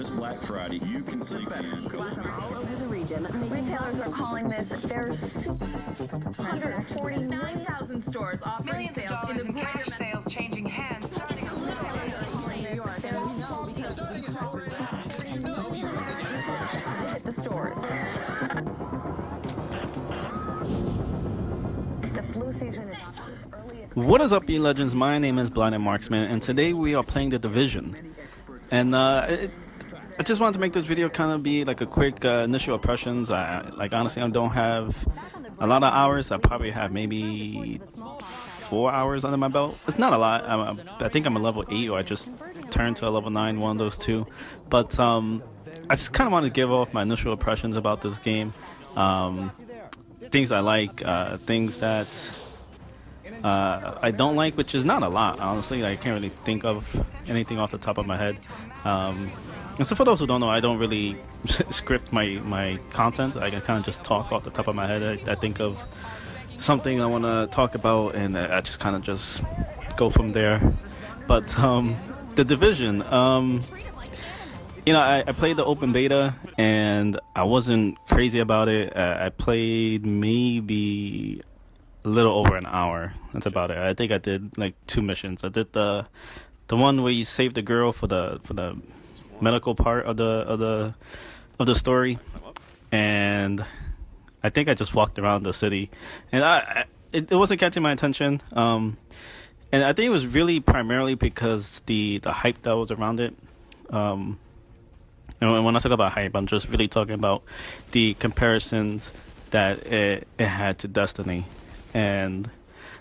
this Black Friday, you can sleep in. All over the region, Retailers are calling this their super 149,000 stores offering sales in the cash sales changing hands. Hit the stores. The flu season is off to its earliest. What is up, you legends? My name is BlindedMarksman, and today we are playing The Division. And I just wanted to make this video kind of be like a quick initial impressions. Honestly, I don't have a lot of hours. I probably have maybe 4 hours under my belt. It's not a lot. I think I'm a level 8, or I just turned to a level 9, one of those two. But I just kind of want to give off my initial impressions about this game. Things I like, things that I don't like, which is not a lot, honestly. I can't really think of anything off the top of my head. And so for those who don't know, I don't really script my content. I can kind of just talk off the top of my head. I think of something I want to talk about, and I just kind of just go from there. But The Division, I played the open beta, and I wasn't crazy about it. I played maybe a little over an hour. That's about it. I think I did like 2 missions. I did the one where you save the girl for the medical part of the story, and I think I just walked around the city, and it wasn't catching my attention. And I think it was really primarily because the hype that was around it. And when I talk about hype, I'm just really talking about the comparisons that it had to Destiny. And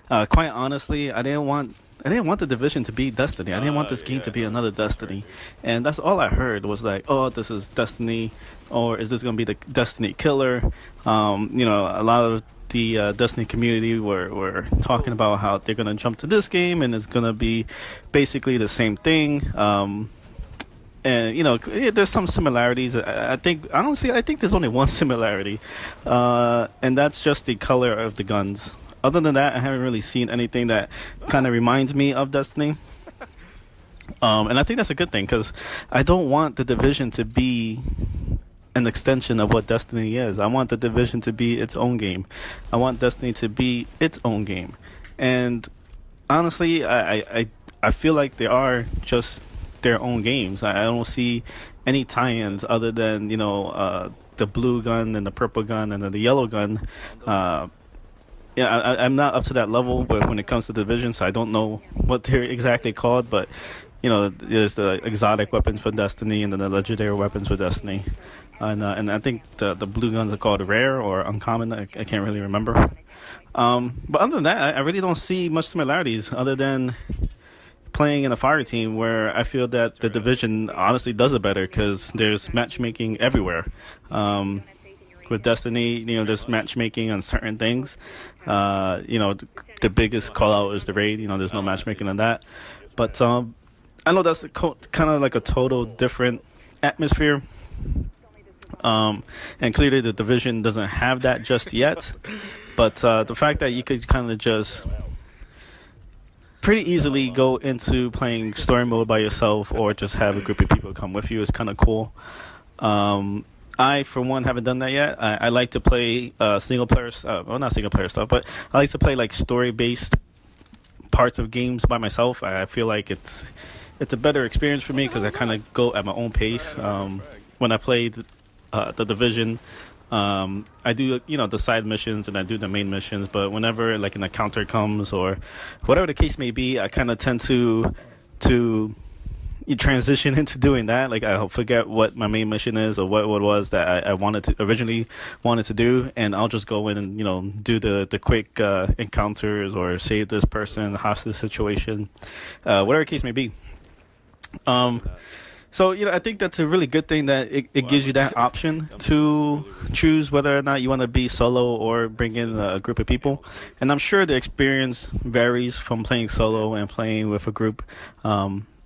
quite honestly, I didn't want the Division to be Destiny. I didn't want this game to be another Destiny. And that's all I heard was like, oh, this is Destiny, or is this going to be the Destiny killer? A lot of the Destiny community were talking about how they're going to jump to this game and it's going to be basically the same thing. And there's some similarities. I think there's only one similarity, and that's just the color of the guns. Other than that, I haven't really seen anything that kind of reminds me of Destiny. And I think that's a good thing, because I don't want the Division to be an extension of what Destiny is. I want the Division to be its own game. I want Destiny to be its own game. And honestly, I feel like they are just their own games. I don't see any tie-ins other than the blue gun and the purple gun and then the yellow gun. I'm not up to that level when it comes to Division, so I don't know what they're exactly called, but there's the exotic weapons for Destiny and then the legendary weapons for Destiny, and I think the blue guns are called rare or uncommon. I can't really remember. But other than that, I really don't see much similarities other than playing in a fire team, where I feel that the Division honestly does it better because there's matchmaking everywhere. With Destiny, there's matchmaking on certain things. The biggest call out is the raid. There's no matchmaking on that. But I know that's kind of like a total different atmosphere. And clearly the Division doesn't have that just yet. But the fact that you could kind of just pretty easily go into playing story mode by yourself, or just have a group of people come with you, is kind of cool. I, for one, haven't done that yet. I like to play single player, not single player stuff, but I like to play like story based parts of games by myself. I feel like it's a better experience for me because I kind of go at my own pace. When I play the Division, I do the side missions and I do the main missions, but whenever like an encounter comes or whatever the case may be, I kind of tend to you transition into doing that. Like, I'll forget what my main mission is or what it was that I originally wanted to do, and I'll just go in and do the quick encounters or save this person, hostage situation, whatever the case may be. So, I think that's a really good thing that it gives you that option to choose whether or not you want to be solo or bring in a group of people. And I'm sure the experience varies from playing solo and playing with a group.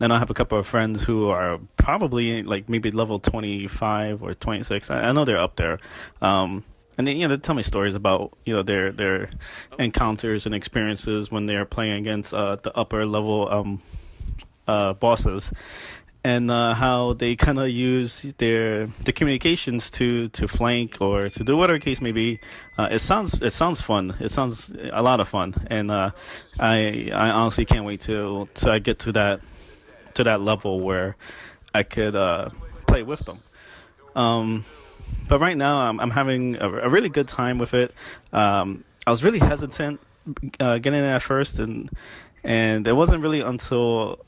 And I have a couple of friends who are probably like maybe level 25 or 26. I know they're up there. And they tell me stories about their encounters and experiences when they're playing against the upper level bosses. and how they kind of use their communications to flank or to do whatever case may be. It sounds fun. It sounds a lot of fun, and I honestly can't wait till I get to that level where I could play with them. But right now I'm having a really good time with it. I was really hesitant getting it at first, and it wasn't really until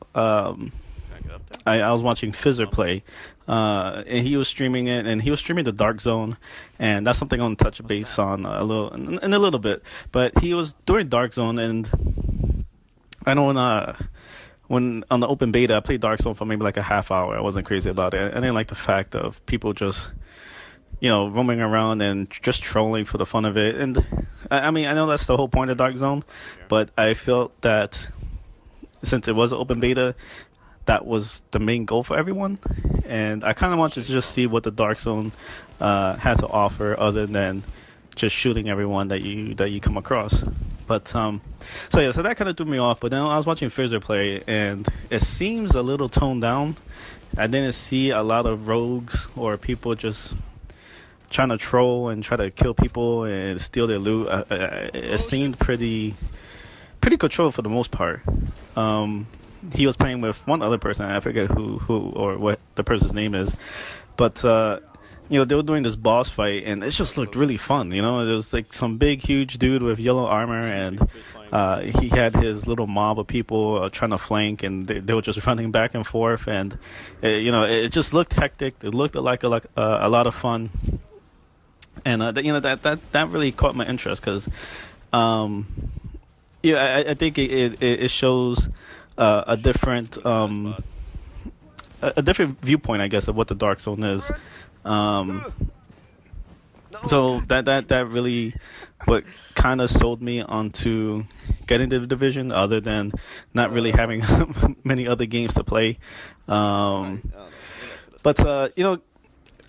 I was watching Fizzer play, and he was streaming it, and he was streaming the Dark Zone, and that's something I'm gonna touch base on a little bit. But he was doing Dark Zone, and I know when on the open beta I played Dark Zone for maybe like a half hour. I wasn't crazy about it. I didn't like the fact of people just roaming around and just trolling for the fun of it. And I mean, I know that's the whole point of Dark Zone, but I felt that since it was an open beta, that was the main goal for everyone, and I kind of wanted to just see what the Dark Zone had to offer, other than just shooting everyone that you come across. But so that kind of threw me off. But then I was watching Fizzer play, and it seems a little toned down. I didn't see a lot of rogues or people just trying to troll and try to kill people and steal their loot. It seemed pretty controlled for the most part. He was playing with one other person. I forget who or what the person's name is, but they were doing this boss fight, and it just looked really fun. There was like some big, huge dude with yellow armor, and he had his little mob of people trying to flank, and they were just running back and forth, and it just looked hectic. It looked like a lot of fun, and that really caught my interest because, I think it shows a different viewpoint, I guess, of what the Dark Zone is. So that really what kind of sold me onto getting the Division, other than not really having many other games to play. But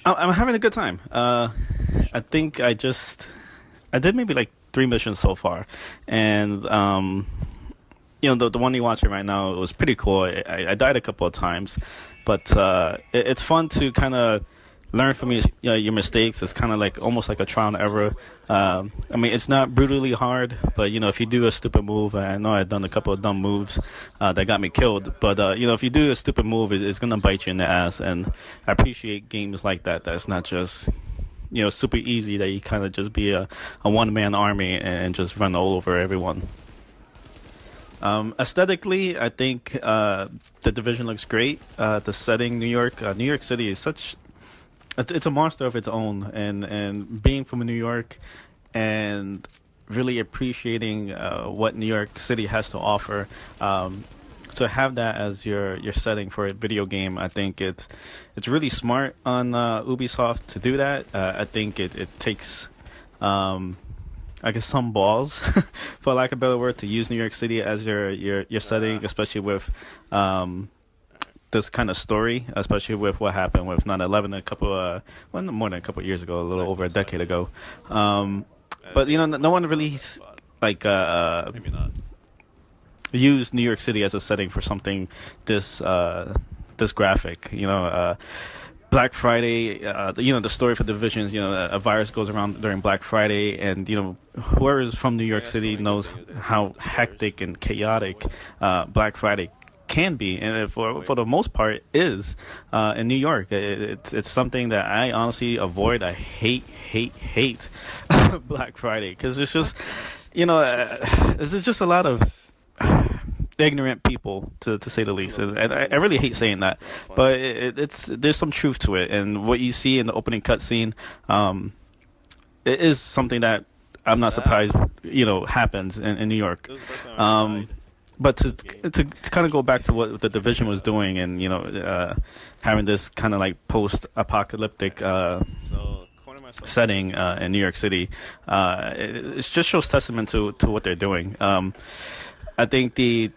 I'm having a good time. I think I did maybe like 3 missions so far, and the one you're watching right now, it was pretty cool. I died a couple of times, but it's fun to kind of learn from your mistakes. It's kind of like almost like a trial and error. I mean, it's not brutally hard, but if you do a stupid move, I know I've done a couple of dumb moves that got me killed. But if you do a stupid move, it's gonna bite you in the ass. And I appreciate games like that. That's not just super easy, that you kind of just be a one-man army and just run all over everyone. Aesthetically, I think the Division looks great. The setting, New York City is it's a monster of its own, and being from New York and really appreciating what New York City has to offer, to have that as your setting for a video game, I think it's really smart on Ubisoft to do that. I think it takes I guess some balls, for lack of a better word, to use New York City as your setting, especially with this kind of story, especially with what happened with 9/11 more than a couple of years ago, a little over a decade ago. But no one really maybe not used New York City as a setting for something this graphic. Black Friday, the story for Divisions, a virus goes around during Black Friday, and whoever is from New York City knows how hectic and chaotic Black Friday can be, and for the most part is in New York. It's something that I honestly avoid. I hate Black Friday, because it's just it's just a lot of ignorant people, to say the least, and I really hate saying that, but there's some truth to it. And what you see in the opening cutscene, it is something that I'm not surprised happens in New York. But to kind of go back to what the Division was doing, and having this kind of like post-apocalyptic setting in New York City, it just shows testament to what they're doing. I think the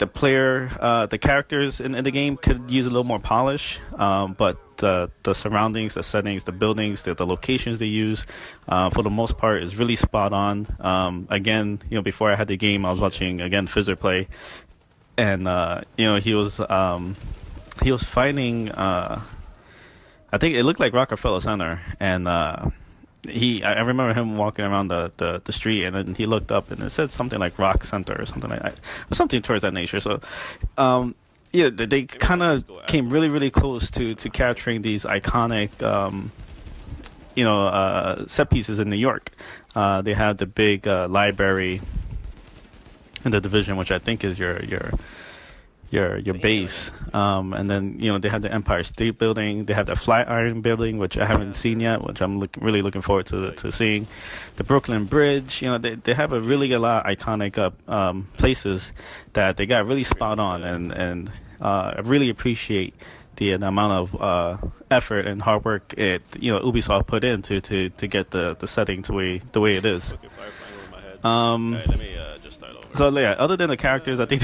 characters in the game could use a little more polish, but the surroundings, the settings, the buildings, the locations they use, for the most part, is really spot on. Again, before I had the game, I was watching again Fizzer play, and he was he was fighting. I think it looked like Rockefeller Center, and I remember him walking around the street, and then he looked up, and it said something like Rock Center or something like that, or something towards that nature. So, yeah, they kind of came really, really close to capturing these iconic, set pieces in New York. They have the big library in the Division, which I think is your base, and then they have the Empire State Building. They have the Flatiron Building, which I haven't seen yet, which I'm really looking forward to seeing. The Brooklyn Bridge. They have a really a lot of iconic places that they got really spot on, and I really appreciate the amount of effort and hard work Ubisoft put in to get the setting to the way it is. So yeah, other than the characters, I think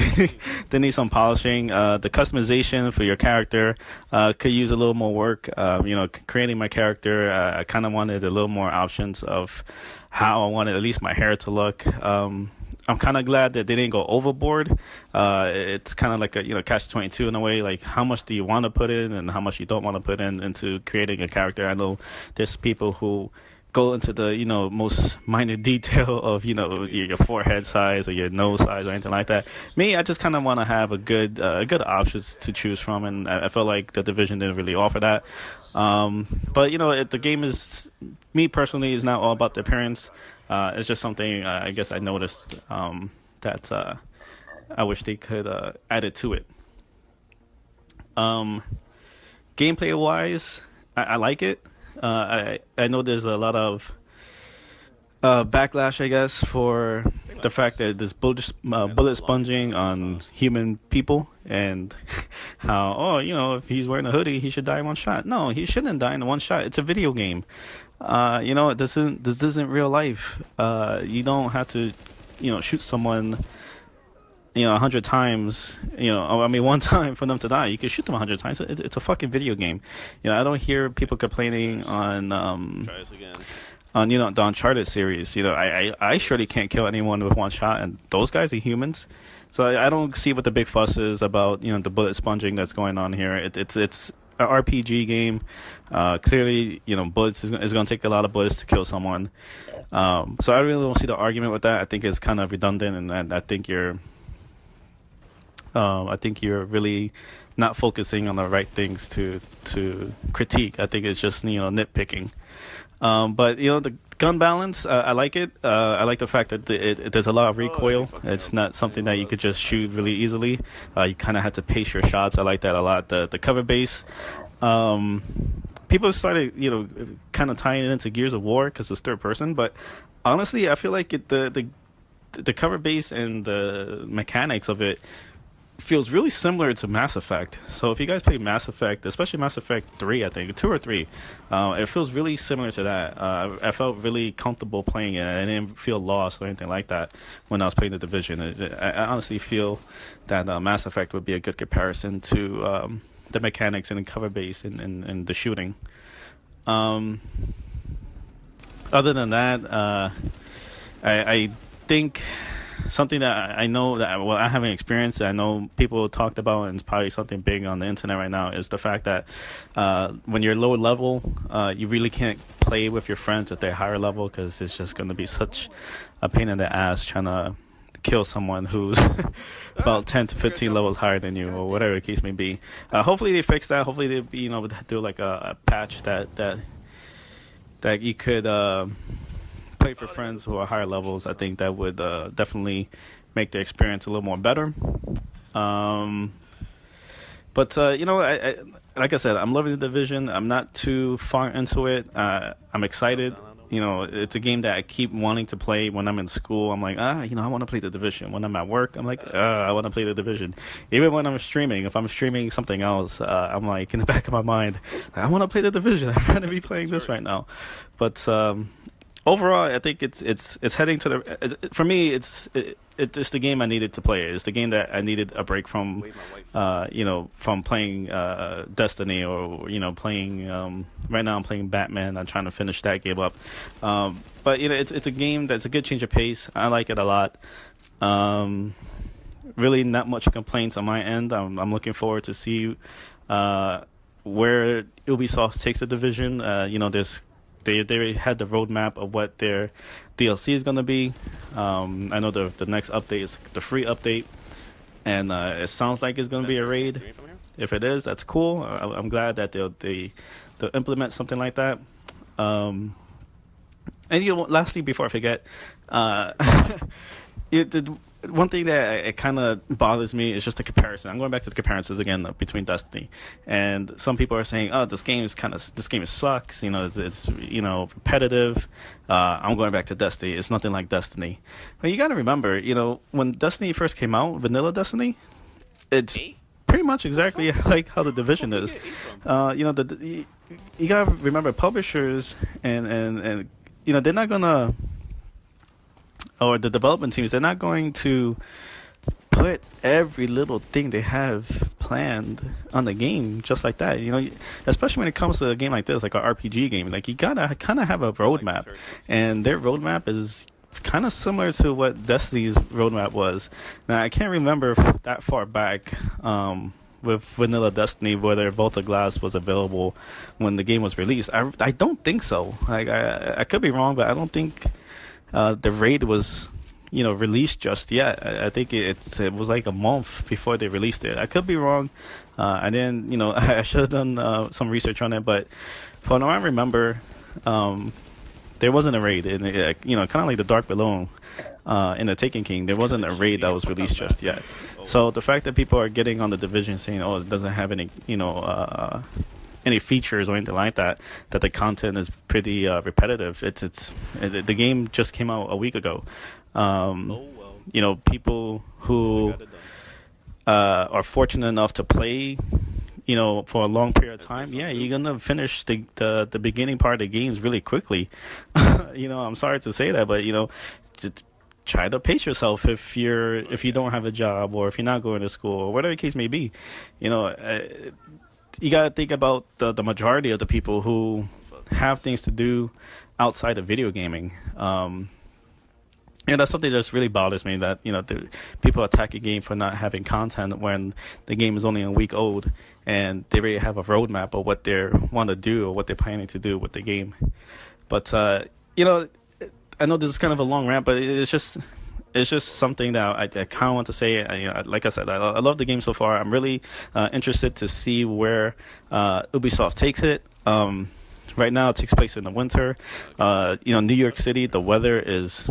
they need some polishing. The customization for your character could use a little more work. Creating my character, I kind of wanted a little more options of how I wanted at least my hair to look. I'm kind of glad that they didn't go overboard. It's kind of like a catch-22 in a way. Like, how much do you want to put in and how much you don't want to put in into creating a character. I know there's people who go into the most minor detail of your forehead size or your nose size or anything like that. Me, I just kind of want to have a good options to choose from, and I felt like the Division didn't really offer that. But the game is, me personally, is not all about the appearance. It's just something I guess I noticed that I wish they could add it to it. Gameplay wise, I like it. I know there's a lot of backlash, I guess, for the fact that there's bullet sponging on human people, and how if he's wearing a hoodie he should die in one shot. No, he shouldn't die in one shot. It's a video game. This isn't real life. You don't have to shoot someone 100 times, one time for them to die. You can shoot them 100 times. It's a fucking video game. I don't hear people complaining on the Uncharted series. I surely can't kill anyone with one shot, and those guys are humans. So I don't see what the big fuss is about, the bullet sponging that's going on here. It's an RPG game. Clearly, bullets is going to take a lot of bullets to kill someone. So I really don't see the argument with that. I think it's kind of redundant, and I think you're really not focusing on the right things to critique. I think it's just nitpicking. But the gun balance, I like it. I like the fact that there's a lot of recoil. It's not something that you could just shoot really easily. You kind of have to pace your shots. I like that a lot. The cover base. People started kind of tying it into Gears of War because it's third person. But honestly, I feel like the cover base and the mechanics of it feels really similar to Mass Effect. So if you guys play Mass Effect, especially Mass Effect 3, I think 2 or 3, it feels really similar to that. I felt really comfortable playing it. I didn't feel lost or anything like that when I was playing the Division. I honestly feel that Mass Effect would be a good comparison to the mechanics and the cover base and the shooting. Other than that, I think something that I know that I haven't experienced, that I know people talked about, and it's probably something big on the internet right now, is the fact that when you're lower level, you really can't play with your friends at their higher level, because it's just going to be such a pain in the ass trying to kill someone who's about 10 to 15 levels higher than you, or whatever the case may be. Hopefully they fix that. Hopefully they do like a patch that you could play for friends who are higher levels. I think that would definitely make the experience a little more better. But I like I said, I'm loving the Division. I'm not too far into it. I'm excited. It's a game that I keep wanting to play when I'm in school. I'm like, I want to play the Division. When I'm at work, I'm like, I want to play the Division. Even when I'm streaming, if I'm streaming something else, I'm like, in the back of my mind, I want to play the Division. I'd rather be playing this right now. But overall, I think it's heading to the. For me, it's the game I needed to play. It's the game that I needed a break from, from playing Destiny, or playing. Right now, I'm playing Batman. I'm trying to finish that game up. But it's a game that's a good change of pace. I like it a lot. Really, not much complaints on my end. I'm looking forward to see where Ubisoft takes the division. You know, they had the roadmap of what their DLC is gonna be. I know the next update is the free update, and it sounds like it's gonna be a raid. If it is, that's cool. I'm glad that they'll implement something like that. And you know, lastly, before I forget, one thing that it kind of bothers me is just the comparison. I'm going back to the comparisons again between Destiny, and some people are saying, "Oh, this game sucks. You know, it's you know, repetitive." I'm going back to Destiny. It's nothing like Destiny. But you got to remember, you know, when Destiny first came out, vanilla Destiny, it's pretty much exactly like how the Division is. You know, you got to remember, publishers and you know, they're not gonna, or the development teams, they're not going to put every little thing they have planned on the game just like that. You know, especially when it comes to a game like this, like an RPG game, like you gotta kind of have a roadmap, and their roadmap is kind of similar to what Destiny's roadmap was. Now, I can't remember that far back with vanilla Destiny whether Volta Glass was available when the game was released. I don't think so. Like I could be wrong, but I don't think the raid was, you know, released just yet. I think it was like a month before they released it. I could be wrong. And then, you know, I should have done some research on it, but from what I remember, there wasn't a raid. And you know, kind of like the Dark Below in the Taken King, there wasn't a raid that was released just yet. So the fact that people are getting on the Division saying, "Oh, it doesn't have any, you know, any features or anything like that," that the content is pretty repetitive. The game just came out a week ago. You know, people who are fortunate enough to play, you know, for a long period of time, yeah, you're gonna finish the beginning part of the games really quickly. You know, I'm sorry to say that, but you know, just try to pace yourself if you don't have a job or if you're not going to school or whatever the case may be. You know, you gotta think about the majority of the people who have things to do outside of video gaming. And that's something that just really bothers me, that, you know, people attack a game for not having content when the game is only a week old and they already have a roadmap of what they want to do or what they're planning to do with the game. But you know, I know this is kind of a long rant, but it's just something that I kind of want to say. You know, like I said, I love the game so far. I'm really interested to see where Ubisoft takes it. Right now, it takes place in the winter. You know, New York City, the weather is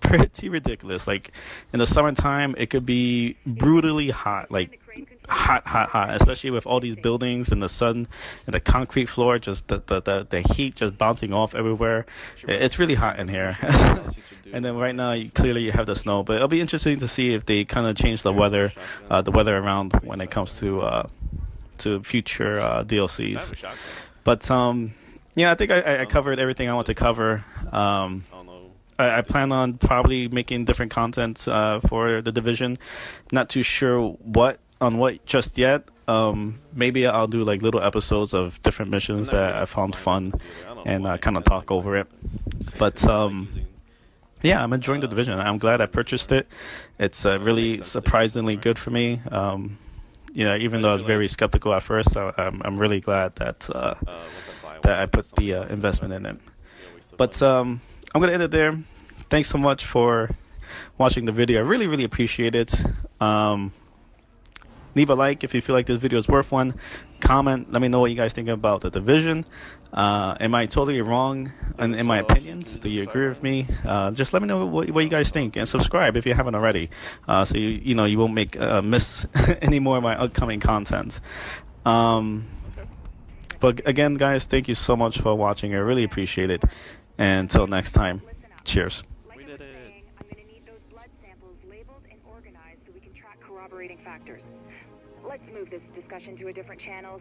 pretty ridiculous. Like in the summertime, it could be brutally hot, like hot, especially with all these buildings and the sun and the concrete floor, just the heat just bouncing off everywhere. It's really hot in here. And then right now, clearly you have the snow, but it'll be interesting to see if they kind of change the weather around when it comes to future DLCs. But yeah, I think I covered everything I want to cover. I plan on probably making different content for the Division. Not too sure what just yet. Maybe I'll do like little episodes of different missions that I found fun and kind of talk over it. But yeah, I'm enjoying the Division. I'm glad I purchased it. It's really surprisingly good for me. You know, even though I was very skeptical at first, I'm really glad that I put the investment in it. But I'm going to end it there. Thanks so much for watching the video. I really, really appreciate it. Leave a like if you feel like this video is worth one. Comment. Let me know what you guys think about the Division. Am I totally wrong in my opinions? Do you agree with me? Just let me know what you guys think. And subscribe if you haven't already. So you know you won't miss any more of my upcoming content. But again, guys, thank you so much for watching. I really appreciate it. And until next time, cheers. I'm going to need those blood samples labeled and organized so we can track corroborating factors. Let's move this discussion to a different channel.